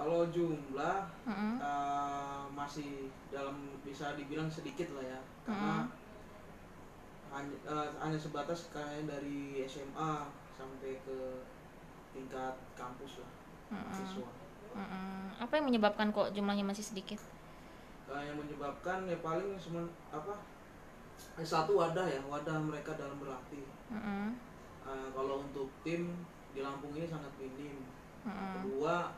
Kalau jumlah Mm-mm. masih dalam bisa dibilang sedikit lah ya, karena Mm-mm. hanya sebatas kayak dari SMA sampai ke tingkat kampus lah Mm-mm. mahasiswa. Mm-mm. Apa yang menyebabkan kok jumlahnya masih sedikit? Yang menyebabkan ya paling apa, satu wadah ya, wadah mereka dalam berlatih. Mm-mm. Kalau untuk tim di Lampung ini sangat minim. Mm-mm. Kedua,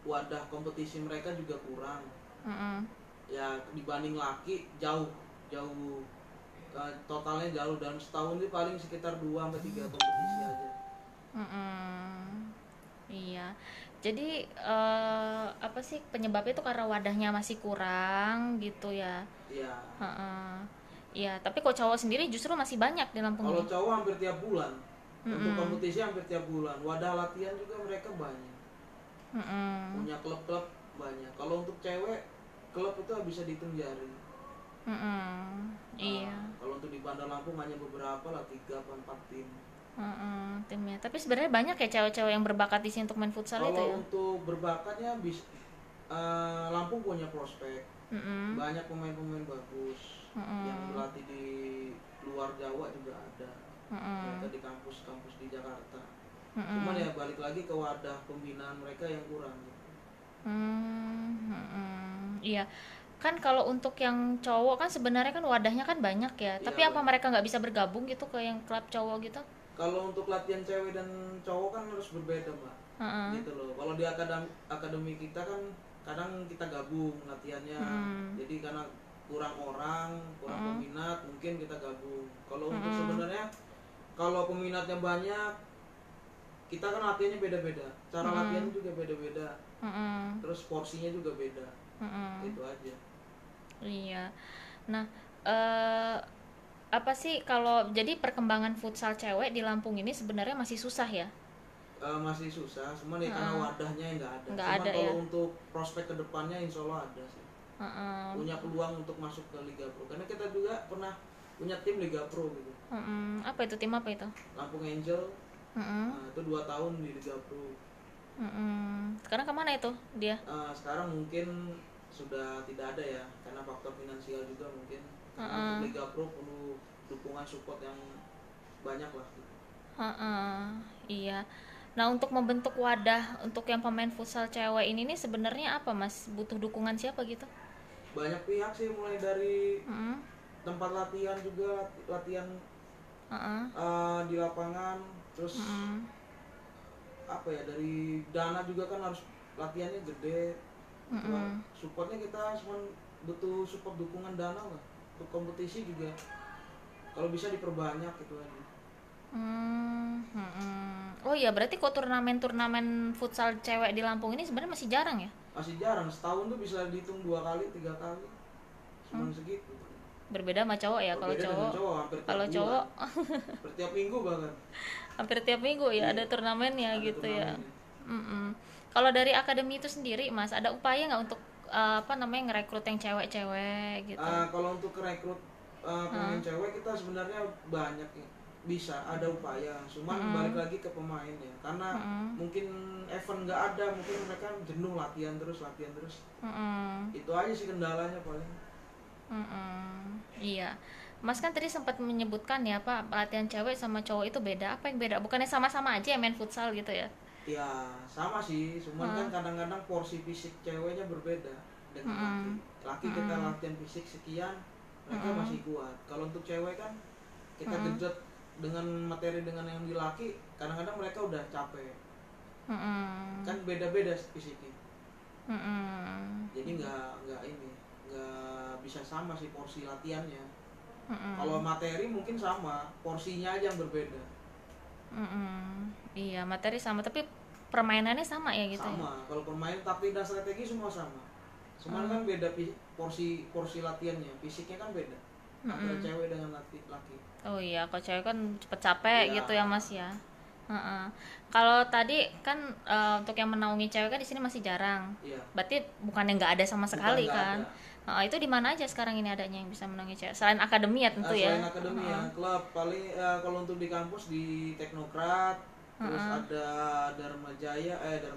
wadah kompetisi mereka juga kurang. Mm-mm. Ya dibanding laki jauh jauh, totalnya jauh, dalam setahun ini paling sekitar 2 sampai 3 kompetisi aja. Mm-mm. Iya. Jadi apa sih penyebabnya itu karena wadahnya masih kurang gitu ya. Iya. Heeh. Iya, tapi kok cowok sendiri justru masih banyak di Lampung Kalau ini. cowok hampir tiap bulan. Untuk Mm-mm. kompetisi hampir tiap bulan. Wadah latihan juga mereka banyak. Mm-mm. Punya klub-klub banyak. Kalau untuk cewek, klub itu bisa dihitung jari. Mm-mm. Iya. Kalau untuk di Bandar Lampung hanya beberapa lah, 3 atau 4 tim. Mm-mm, timnya. Tapi sebenarnya banyak ya cewek-cewek yang berbakat di sini untuk main futsal itu Kalau ya. untuk berbakatnya Lampung punya prospek. Mm-mm. Banyak pemain-pemain bagus yang Mm-mm. berlatih di luar Jawa juga ada. Mereka Mm-mm. di kampus-kampus di Jakarta. Cuman Mm-mm. ya balik lagi ke wadah pembinaan mereka yang kurang gitu. Iya. Kan kalau untuk yang cowok kan sebenarnya kan wadahnya kan banyak ya. Iya Tapi apa banyak. mereka nggak bisa bergabung gitu ke yang klub cowok gitu? Kalau untuk latihan cewek dan cowok kan harus berbeda, Mbak. Heeh. Gitu loh. Kalau di akademi kita kan kadang kita gabung latihannya. Mm-mm. Jadi karena kurang orang, kurang Mm-mm. peminat, mungkin kita gabung. Kalau untuk Mm-mm. sebenarnya, kalau peminatnya banyak, kita kan latihannya beda-beda. Cara latihannya Mm-mm. juga beda-beda. Mm-mm. Terus porsinya juga beda. Mm-mm. Itu aja. Iya. Nah, eh apa sih kalau jadi perkembangan futsal cewek di Lampung ini sebenarnya masih susah ya? Masih susah, cuman ya karena Heeh. wadahnya yang nggak ada. Nggak Cuman ada kalau ya? untuk prospek kedepannya insya Allah ada sih. Heeh. Punya peluang untuk masuk ke Liga Pro. Karena kita juga pernah punya tim Liga Pro gitu. Heeh. Apa itu tim apa itu? Lampung Angel, Heeh. itu 2 tahun di Liga Pro. Heeh. Sekarang kemana itu dia? Sekarang mungkin sudah tidak ada ya, karena faktor finansial juga mungkin. Karena untuk Heeh. Liga Pro perlu dukungan support yang banyak lah. Gitu. Heeh. Iya. Nah, untuk membentuk wadah untuk yang pemain futsal cewek ini nih sebenarnya apa, Mas? Butuh dukungan siapa gitu? Banyak pihak sih, mulai dari Heeh. tempat latihan juga, latihan Heeh. di lapangan, terus Heeh. apa ya, dari dana juga kan harus latihannya gede. Cuma Heeh. supportnya kita cuma butuh support, dukungan dana lah. Untuk kompetisi juga kalau bisa diperbanyak gitu aja. Oh iya, berarti kok turnamen-turnamen futsal cewek di Lampung ini sebenarnya masih jarang ya? Masih jarang, setahun tuh bisa dihitung 2 kali 3 kali, cuman segitu. Berbeda sama cowok ya. Kalau Berbeda dengan cowok, cowok, hampir tiap kalau bulan, cowok hampir tiap minggu bahkan. hampir tiap minggu ya Iya, ada turnamennya ada gitu ya. turnamennya. Mm-mm. Kalau dari akademi itu sendiri, Mas, ada upaya nggak untuk apa namanya ngerekrut yang cewek-cewek gitu? Kalau untuk rekrut pemain Hah? cewek, kita sebenarnya banyak ya. Bisa ada upaya, cuman balik Mm-mm. lagi ke pemain ya, karena Mm-mm. mungkin event nggak ada, mungkin mereka jenuh latihan terus latihan terus. Mm-mm. Itu aja sih kendalanya paling. Mm-mm. Iya. Mas kan tadi sempat menyebutkan ya apa latihan cewek sama cowok itu beda. Apa yang beda? Bukannya sama-sama aja ya main futsal gitu ya? Ya sama sih, cuman kan Heeh. kadang-kadang porsi fisik ceweknya berbeda dengan laki. Mm-mm. Laki kita Mm-mm. latihan fisik sekian, mereka Mm-mm. masih kuat. Kalau untuk cewek kan kita Mm-mm. genjot dengan materi dengan yang di laki, kadang-kadang mereka udah capek. Mm-mm. Kan beda-beda fisiknya. Mm-mm. Jadi nggak bisa sama sih porsi latihannya. Kalau Mm-mm. materi mungkin sama, porsinya aja yang berbeda. Mm-mm. Iya, materi sama tapi permainannya sama ya gitu ya. Sama, kalau pemain taktik dan strategi semua sama. Cuman kan Mm. beda porsi porsi latihannya, fisiknya kan beda antara Mm-mm. cewek dengan laki. Oh iya, kalau cewek kan cepet capek Iya, gitu ya Mas ya. Heeh. Kalau tadi kan untuk yang menaungi cewek kan di sini masih jarang. iya. Berarti bukan yang nggak ada sama Bukan sekali nggak kan? ada. Itu di mana aja sekarang ini adanya yang bisa menaungi cewek? Selain akademi ya tentu ya. Selain akademi ya, Heeh. klub paling kalau untuk di kampus di Teknokrat, terus Heeh. ada Dharma Jaya, ada